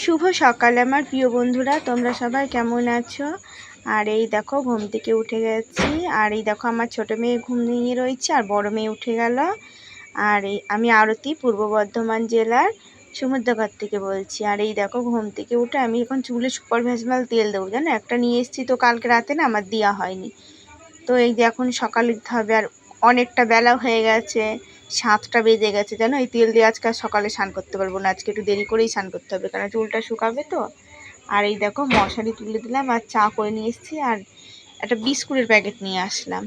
শুভ সকাল আমার প্রিয় বন্ধুরা, তোমরা সবাই কেমন আছো? আর এই দেখো ঘুম থেকে উঠে গেছি। আর এই দেখো আমার ছোট মেয়ে ঘুম নিয়ে রয়েছে আর বড় মেয়ে উঠে গেল। আর এই আমি আরতি, পূর্ব বর্ধমান জেলার সমুদ্রঘাট থেকে বলছি। আর এই দেখো ঘুম থেকে উঠে আমি এখন চুলে সুপার ভ্যাসমাল তেল দেবো, জানো একটা নিয়ে এসেছি, তো কালকে রাতে না আমার দেওয়া হয়নি। তো এই যে এখন সকালে দিতে হবে, আর অনেকটা বেলা হয়ে গেছে, 7টা বেজে গেছে জানো। এই তেল দিয়ে আজকে সকালে স্নান করতে পারবো না, আজকে একটু দেরি করেই স্নান করতে হবে, কারণ চুলটা শুকাবে তো। আর এই দেখো মশারি তুলে দিলাম আর চা করে নিয়ে এসেছি, আর একটা বিস্কুটের প্যাকেট নিয়ে আসলাম,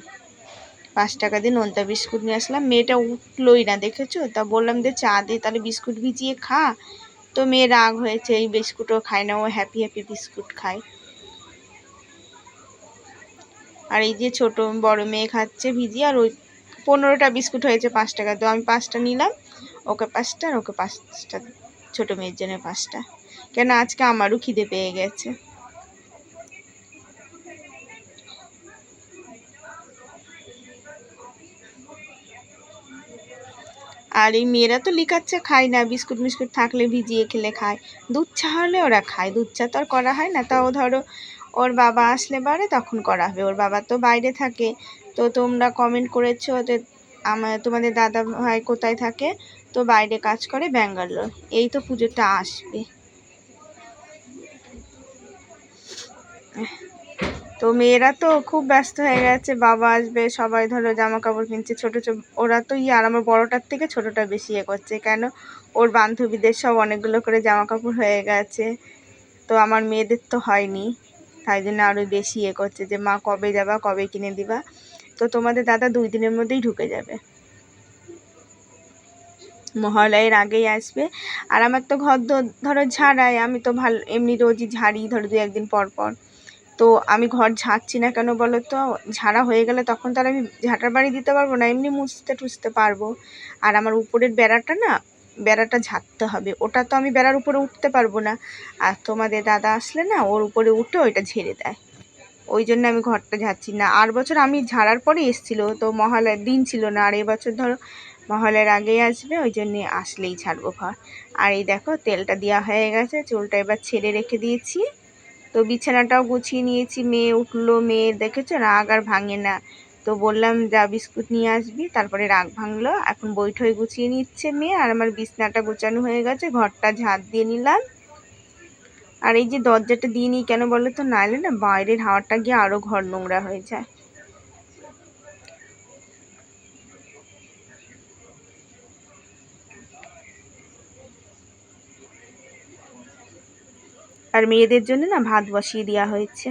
5 টাকা দিয়ে নোনতা বিস্কুট নিয়ে আসলাম। মেয়েটা উঠলোই না, দেখেছো? তা বললাম যে চা দিয়ে তাহলে বিস্কুট ভিজিয়ে খা, তো মেয়ে রাগ হয়েছে, এই বিস্কুটও খায় না, ও হ্যাপি হ্যাপি বিস্কুট খায়। আর এই যে ছোট বড় মেয়ে খাচ্ছে ভিজিয়ে, আর ওই 15টা বিস্কুট হয়েছে 5 টাকা, তো আমি 5টা নিলাম, ওকে 5টা আর ওকে 5টা, ছোট মেয়ের জন্য 5টা, কেন আজকে আমারও খিদে পেয়ে গেছে। আর এই মেয়েরা তো লিকাচ্ছে খায় না, বিস্কুট মিস্কুট থাকলে ভিজিয়ে খেলে খায়, দুধ চা হলে ওরা খায়, দুধ চা তো আর করা হয় না। তাও ধরো ওর বাবা আসলে বারে তখন করা হবে, ওর বাবা তো বাইরে থাকে। তো তোমরা কমেন্ট করেছো যে তোমাদের দাদা ভাই কোথায় থাকে, তো বাইরে কাজ করে ব্যাঙ্গালোর। এই তো পুজোটা আসবে, তো মেয়েরা তো খুব ব্যস্ত হয়ে গেছে, বাবা আসবে, সবাই ধরো জামা কাপড় কিনছে, ছোট ছোট ওরা তো আর আমার বড়টার থেকে ছোটটা বেশি করছে, কেন ওর বান্ধবীদের সব অনেকগুলো করে জামা কাপড় হয়ে গেছে, তো আমার মেয়েদের তো হয়নি, তাই জন্য আরও বেশি করছে যে মা কবে যাবা, কবে কিনে দিবা। তো তোমাদের দাদা 2 দিনের মধ্যেই ঢুকে যাবে, মহালয়ের আগেই আসবে। আর আমার তো ঘর ধরো ঝাড়াই, আমি তো ভালো এমনি রোজই ঝাড়ি, ধরো 2-1 দিন পর পর। তো আমি ঘর ঝাড়ছি না কেন বলো তো, ঝাড়া হয়ে গেলে তখন তার আমি ঝাঁটার বাড়ি দিতে পারবো না, এমনি মুছতে টুছতে পারবো। আর আমার উপরের বেড়াটা না, বেড়াটা ঝাড়তে হবে, ওটা তো আমি বেড়ার উপরে উঠতে পারবো না। আর তোমাদের দাদা আসলে না ওর উপরে উঠে ওইটা ঝেড়ে দেয়, ওই জন্য আমি ঘরটা ঝাড়ছি না। আর বছর আমি ঝাড়ার পরে এসেছিলো, তো মহালয়ার দিন ছিল না, আর এবছর ধরো মহালয়ার আগেই আসবে, ওই জন্যে আসলেই ছাড়বো ঘর। আর এই দেখো তেলটা দেওয়া হয়ে গেছে, চুলটা এবার ছেড়ে রেখে দিয়েছি। তো বিছানাটাও গুছিয়ে নিয়েছি, মেয়ে উঠলো, মেয়ে দেখেছো রাগ আর ভাঙে না, তো বললাম যা বিস্কুট নিয়ে আসবি, তারপরে রাগ ভাঙলো। এখন বইঠই গুছিয়ে নিচ্ছে মেয়ে, আর আমার বিছানাটা গোছানো হয়ে গেছে, ঘরটা ঝাড় দিয়ে নিলাম। আর এই যে দরজাটা দিয়ে নিই কেন বলো তো, নাহলে না বাইরের হাওয়াটা গিয়ে আরও ঘর নোংরা হয়ে যায়। আর মেয়েদের জন্য না ভাত বসিয়ে দেওয়া হয়েছে।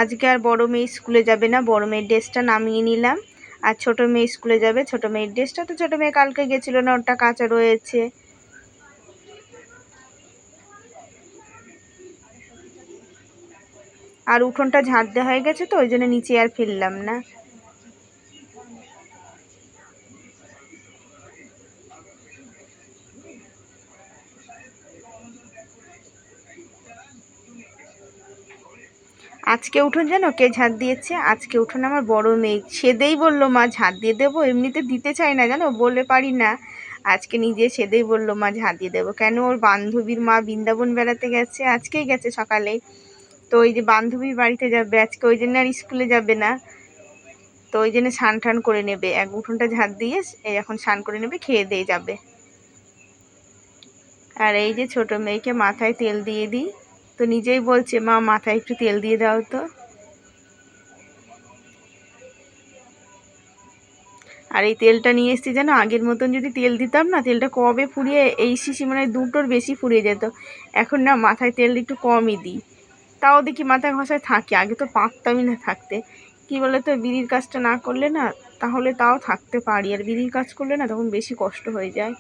আজকে আর বড় মেয়ে স্কুলে যাবে না, বড় মেয়ের ড্রেসটা নামিয়ে নিলাম। আর ছোট মেয়ে স্কুলে যাবে, ছোট মেয়ের ড্রেসটা তো ছোট মেয়ে কালকে গেছিল না, ওটা কাঁচা রয়েছে। আর উঠোনটা ঝাড় দেওয়া হয়ে গেছে, তো ওই জন্য নিচে আর ফেললাম না। আজকে উঠোন জানো কে ঝাড় দিয়েছে? আজকে উঠোন আমার বড় মেয়ে, সেদেই বললো মা ঝাড় দিয়ে দেবো, এমনিতে দিতে চাই না জানো, বলে পারি না। আজকে নিজে সেদেই বললো মা ঝাড় দিয়ে দেবো, কেন ওর বান্ধবীর মা বৃন্দাবন বেড়াতে গেছে, আজকেই গেছে সকালে। তো ওই যে বান্ধবীর বাড়িতে যাবে আজকে, ওই জন্য আর স্কুলে যাবে না, তো ওই জন্য স্নান টান করে নেবে, এক উঠোনটা ঝাড় দিয়ে এই এখন স্নান করে নেবে, খেয়ে দিয়ে যাবে। আর এই যে ছোট মেয়েকে মাথায় তেল দিয়ে দিই, তো নিজেই বলছে মা মাথায় একটু তেল দিয়ে দাও তো। আর এই তেলটা নিয়ে এসেছি যেন, আগের মতন যদি তেল দিতাম না, তেলটা কবে ফুরিয়ে, এই শিশি মানে 2টোর বেশি ফুরিয়ে যেত। এখন না মাথায় তেল একটু কমই দিই, তাও দেখি মাথায় ঘষায় থাকে, আগে তো পারতামই না থাকতে। কি বলে তো, বিড়ির কাজটা না করলে না, তাহলে তাও থাকতে পারি, আর বিড়ির কাজ করলে না তখন বেশি কষ্ট হয়ে যায়।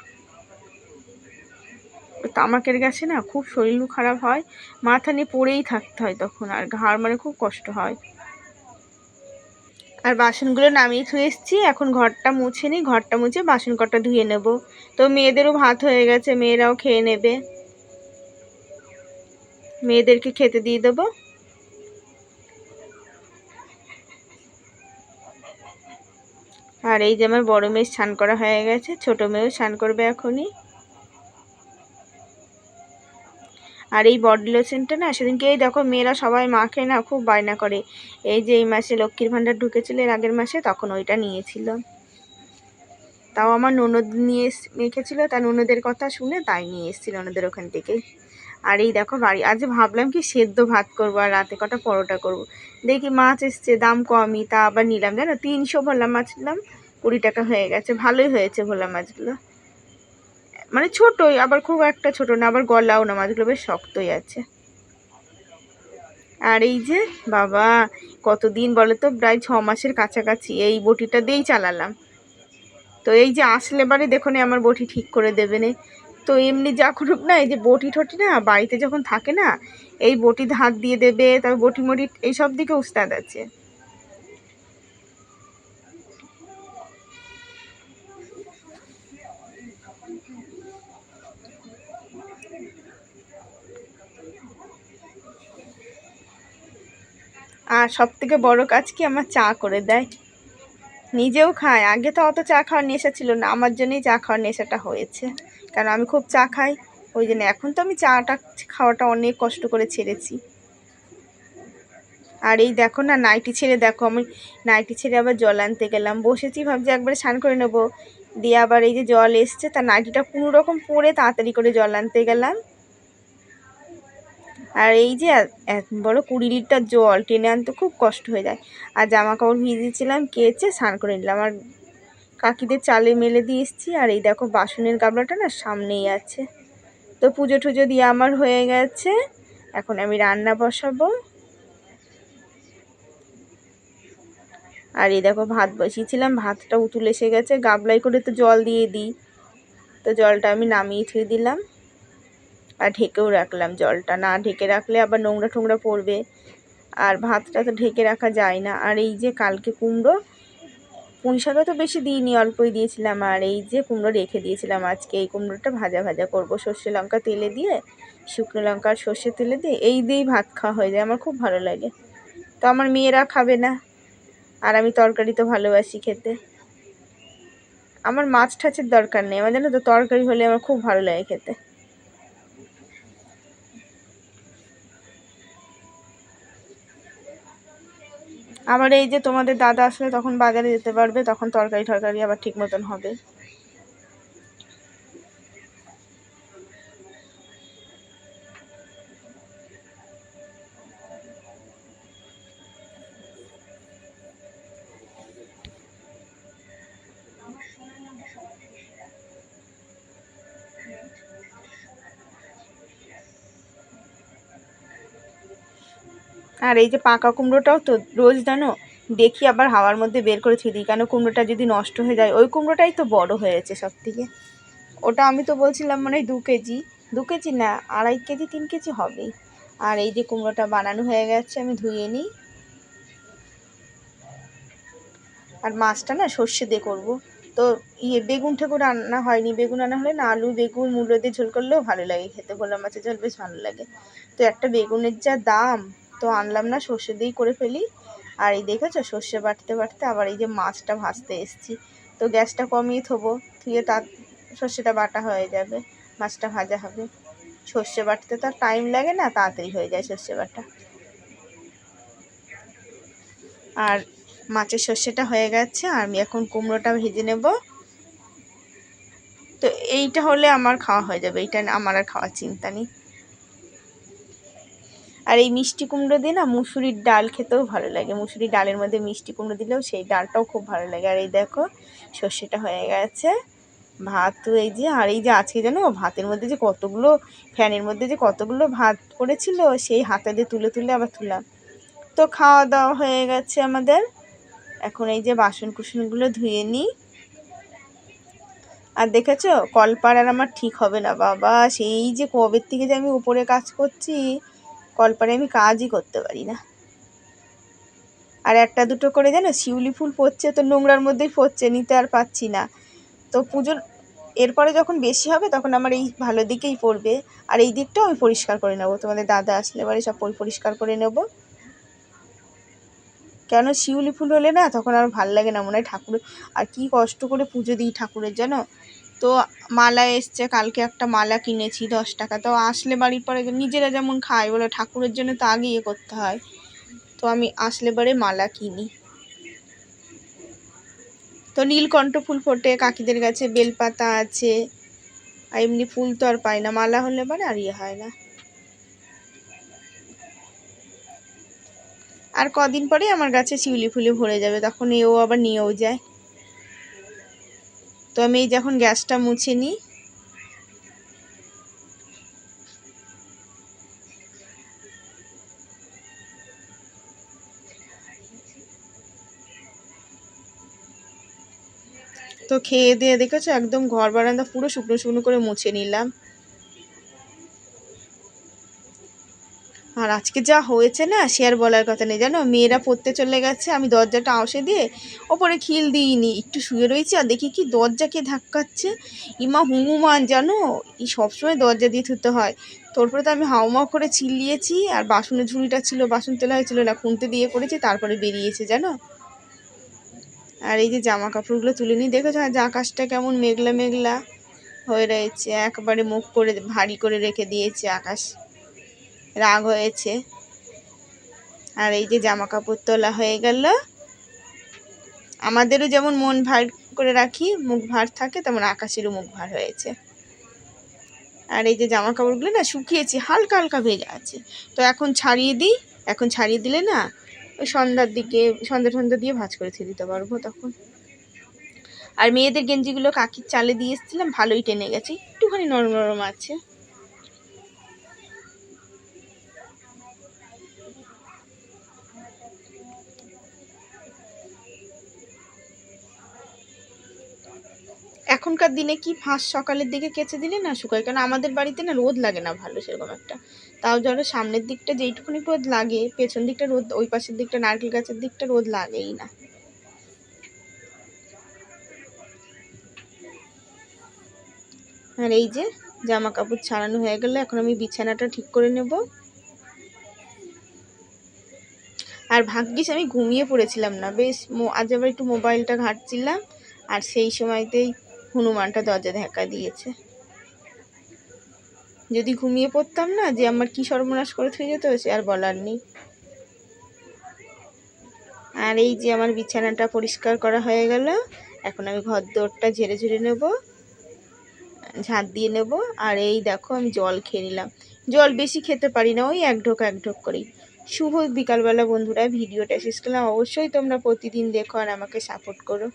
তামাকের গ্যাসে না খুব শরীর খারাপ হয়, মাথা নিয়ে পড়েই থাকতে হয় তখন, আর ঘাড় মানে খুব কষ্ট হয়। আর বাসনগুলো নামিয়ে ধুয়ে এসেছি, এখন ঘরটা মুছে নিই, ঘরটা মুছে বাসন কটা ধুয়ে নেব। তো মেয়েদেরও ভাত হয়ে গেছে, মেয়েরাও খেয়ে নেবে, মেয়েদেরকে খেতে দিয়ে দেবো। আর এই যে আমার বড় মেয়ে স্নান করা হয়ে গেছে, ছোট মেয়েও স্নান করবে এখনই। আর এই বডি লোশনটা না সেদিনকে এই দেখো মেয়েরা সবাই মাখে না, খুব বায়না করে। এই যে এই মাসে লক্ষ্মীর ভাণ্ডার ঢুকেছিল এর আগের মাসে, তখন ওইটা নিয়েছিল। তাও আমার ননদ নিয়ে মেখেছিল, তার ননদের কথা শুনে তাই নিয়ে এসেছিল ননদের ওখান থেকেই। আর এই দেখো বাড়ি আজ ভাবলাম কি সেদ্ধ ভাত করবো আর রাতে কটা পরোটা করব। দেখি মাছ এসছে, দাম কমই, তা আবার নিলাম জানো 300 ভোলা মাছ নিলাম, 20 টাকা হয়ে গেছে। ভালোই হয়েছে ভোলা মাছগুলো, মানে ছোটই, আবার খুব একটা ছোট না, আবার গলাও না, মাছগুলো বেশ শক্তই আছে। আর এই যে বাবা কতদিন বলো তো, প্রায় 6 মাসের কাছাকাছি এই বটিটা দিয়েই চালালাম। তো এই যে আসলে বারে দেখো না আমার বটি ঠিক করে দেবে না। তো এমনি যা করুক না, এই যে বটি ঠটি না বাড়িতে যখন থাকে না, এই বটি হাত দিয়ে দেবে, তারপর বটি মটি এইসব দিকে উস্তাদ আছে। আর সব থেকে বড় কাজ কি, আমার চা করে দেয়, নিজেও খায়। আগে তো অত চা খাওয়ার নেশা ছিল না, আমার জন্যই চা খাওয়ার নেশাটা হয়েছে, কারণ আমি খুব চা খাই ওই জন্য। এখন তো আমি চাটা খাওয়াটা অনেক কষ্ট করে ছেড়েছি। আর এই দেখো না নাইটি ছেড়ে, দেখো আমি নাইটি ছেড়ে আবার জল আনতে গেলাম, বসেছি ভাবছি একবারে স্নান করে নেবো, দিয়ে আবার এই যে জল এসছে, তার নাইটিটা কোনো রকম পরে তাড়াতাড়ি করে জল আনতে গেলাম। আর এই যে বড় 20 লিটার জল টেনে আনতে খুব কষ্ট হয়ে যায়। আর জামা কাপড় ভিজিয়েছিলাম, কেচে স্নান করে নিলাম, আর কাকিদের চালে মেলে দিয়ে এসেছি। আর এই দেখো বাসনের গামলাটা না সামনেই আছে। তো পুজো টুজো দিয়ে আমার হয়ে গেছে, এখন আমি রান্না বসাবো। আর এই দেখো ভাত বসিয়েছিলাম, ভাতটা উতুল এসে গেছে, গাবলাই করে তো জল দিয়ে দিই, তো জলটা আমি নামিয়ে থুয়ে দিলাম। আর ঢেকেও রাখলাম, জলটা না ঢেকে রাখলে আবার নোংরা টোংরা পড়বে, আর ভাতটা তো ঢেকে রাখা যায় না। আর এই যে কালকে কুমড়ো, পুঁই শাকে তো বেশি দিইনি, অল্পই দিয়েছিলাম। আর এই যে কুমড়ো রেখে দিয়েছিলাম, আজকে এই কুমড়োটা ভাজা ভাজা করব, সর্ষে লঙ্কা তেলে দিয়ে, শুকনো লঙ্কা আর সর্ষে তেলে দিয়ে, এই দিয়েই ভাত খাওয়া হয়ে যায়, আমার খুব ভালো লাগে। তো আমার মেয়েরা খাবে না, আর আমি তরকারি তো ভালোবাসি খেতে। আমার মাছ ঠাচের দরকার নেই, আমার জানো তো তরকারি হলে আমার খুব ভালো লাগে খেতে। আবার এই যে তোমাদের দাদা আসলে তখন বাজারে যেতে পারবে, তখন তরকারি টরকারি আবার ঠিক মতন হবে। আর এই যে পাকা কুমড়োটাও তো রোজ জানো দেখি আবার হাওয়ার মধ্যে বের করে থুই দিই, কেন কুমড়োটা যদি নষ্ট হয়ে যায়। ওই কুমড়োটাই তো বড় হয়েছে সব থেকে, ওটা আমি তো বলছিলাম মানে 2 কেজি, 2 কেজি না 2.5 কেজি 3 কেজি হবেই। আর এই যে কুমড়োটা বানানো হয়ে গেছে, আমি ধুয়ে নিই। আর মাছটা না সর্ষে দিয়ে করবো। তো বেগুন ঠেগুন রান্না হয়নি, বেগুন আনা হলে না আলু বেগুন মূলো দিয়ে ঝোল করলেও ভালো লাগে খেতে, ভোলা মাছের ঝোল বেশ ভালো লাগে। তো একটা বেগুনের যা দাম, তো আনলাম না, সর্ষে দিয়েই করে ফেলি। আর এই দেখেছো সর্ষে বাটতে বাটতে আবার এই যে মাছটা ভাজতে এসেছি, তো গ্যাসটা কমিয়ে থবো, থুয়ে তার সর্ষেটা বাটা হয়ে যাবে, মাছটা ভাজা হবে। সর্ষে বাটতে তো আর টাইম লাগে না, তাড়াতাড়ি হয়ে যায় সর্ষে বাটা। আর মাছের সর্ষেটা হয়ে গেছে, আর আমি এখন কুমড়োটা ভেজে নেব। তো এইটা হলে আমার খাওয়া হয়ে যাবে, এইটা আমার আর খাওয়ার চিন্তা নেই। আর এই মিষ্টি কুমড়ো দিয়ে না মুসুরির ডাল খেতেও ভালো লাগে, মুসুরির ডালের মধ্যে মিষ্টি কুমড়ো দিলেও সেই ডালটাও খুব ভালো লাগে। আর এই দেখো সর্ষেটা হয়ে গেছে, ভাত তো এই যে। আর এই যে আজকে জানো ভাতের মধ্যে যে কতগুলো, ফ্যানের মধ্যে যে কতগুলো ভাত পড়েছিল, সেই হাতে দিয়ে তুলে তুলে আবার তুললাম। তো খাওয়া দাওয়া হয়ে গেছে আমাদের, এখন এই যে বাসন কুসনগুলো ধুয়ে নিই। আর দেখেছো কলপাড়ার আমার ঠিক হবে না বাবা, সেই যে কবের থেকে যে আমি উপরে কাজ করছি, কলপাড়ে আমি কাজই করতে পারি না। আর একটা দুটো করে জানো শিউলি ফুল পড়ছে, তো নোংরার মধ্যেই পড়ছে, নিতে আর পাচ্ছি না। তো পুজোর এরপরে যখন বেশি হবে তখন আমার এই ভালো দিকেই পড়বে। আর এই দিকটাও আমি পরিষ্কার করে নেবো, তোমাদের দাদা আসলে এবারে সব পরিষ্কার করে নেব। কেন শিউলি ফুল হলে না তখন আর ভাল লাগে না, মনে হয় ঠাকুর আর কি কষ্ট করে পুজো দিই ঠাকুরের, জানো তো। মালা এসছে, কালকে একটা মালা কিনেছি 10 টাকা, তো আসলে বাড়ির পরে নিজেরা যেমন খাই বলে ঠাকুরের জন্য তো আগে ইয়ে করতে হয়, তো আমি আসলে বারে মালা কিনি। তো নীলকণ্ঠ ফুল ফোটে কাকিদের কাছে, বেলপাতা আছে, আর এমনি ফুল তো আর পাই না, মালা হলে পরে আর ইয়ে হয় না। আর কদিন পরে আমার গাছে শিউলি ফুলে ভরে যাবে, তখন এও আবার নিয়েও যায়। তো আমি এই যখন গ্যাসটা মুছে নিই, তো খেয়ে দিয়ে দেখেছো একদম ঘর বারান্দা পুরো শুকনো শুকনো করে মুছে নিলাম। আর আজকে যা হয়েছে না সে আর বলার কথা নেই, জানো মেয়েরা পড়তে চলে গেছে, আমি দরজাটা আউসে দিয়ে ওপরে খিল দিইনি, একটু শুয়ে রয়েছি আর দেখি কি দরজাকে ধাক্কাচ্ছে, ইমা হুমুমান জানো, এই সবসময় দরজা দিয়ে থুতে হয়। তারপরে তো আমি হাউমাউ করে চিল্লিয়েছি, আর বাসনের ঝুড়িটা ছিল, বাসন তোলা হয়েছিল না, খুনতে দিয়ে করেছি, তারপরে বেরিয়েছে জানো। আর এই যে জামা কাপড়গুলো তুলে নিই, দেখেছো আজ আকাশটা কেমন মেঘলা মেঘলা হয়ে রয়েছে, একবারে মুখ করে ভারী করে রেখে দিয়েছে আকাশ, রাগ হয়েছে। আর এই যে জামা কাপড় তোলা হয়ে গেল, আমাদেরও যেমন মন ভার করে রাখি, মুখ ভার থাকে, তেমন আকাশেরও মুখ ভার হয়েছে। আর এই যে জামা কাপড়গুলো না শুকিয়েছি, হালকা হালকা ভেজা আছে, তো এখন ছাড়িয়ে দিই, এখন ছাড়িয়ে দিলে না ওই সন্ধ্যার দিকে সন্ধ্যা দিয়ে ভাঁজ করে ছেড়ে দিতে পারবো তখন। আর মেয়েদের গেঞ্জিগুলো কাকির চালে দিয়ে এসেছিলাম, ভালোই টেনে গেছে, একটুখানি নরম নরম আছে। এখনকার দিনে কি ফাঁস সকালের দিকে কেচে দিলে না শুকায়, কারণ আমাদের বাড়িতে না রোদ লাগে না ভালো সেরকম একটা, তাও ধরো সামনের দিকটা যেইটুকুনি রোদ লাগে, পেছন দিকটা রোদ, ওই পাশের দিকটা নারকেল গাছের দিকটা রোদ লাগেই না। আর এই যে জামা কাপড় ছাড়ানো হয়ে গেলে এখন আমি বিছানাটা ঠিক করে নেব। আর ভাগ্যিস আমি ঘুমিয়ে পড়েছিলাম না, বেশ আজ আবার একটু মোবাইলটা ঘাঁটছিলাম, আর সেই সময়তেই হনুমানটা দরজা ধাক্কা দিয়েছে। যদি ঘুমিয়ে পড়তাম না, যে আমার কি সর্বনাশ করে থুয়ে যেত সে আর বলার নেই। আর এই যে আমার বিছানাটা পরিষ্কার করা হয়ে গেল, এখন আমি ঘর দোরটা ঝেড়ে ঝুড়ে নেব, ঝাঁট দিয়ে নেব। আর এই দেখো আমি জল খেয়ে নিলাম, জল বেশি খেতে পারি না, ওই এক ঢোক করেই। শুভ বিকালবেলা বন্ধুরা, ভিডিওটা শেষ করলাম, অবশ্যই তোমরা প্রতিদিন দেখো আর আমাকে সাপোর্ট করো।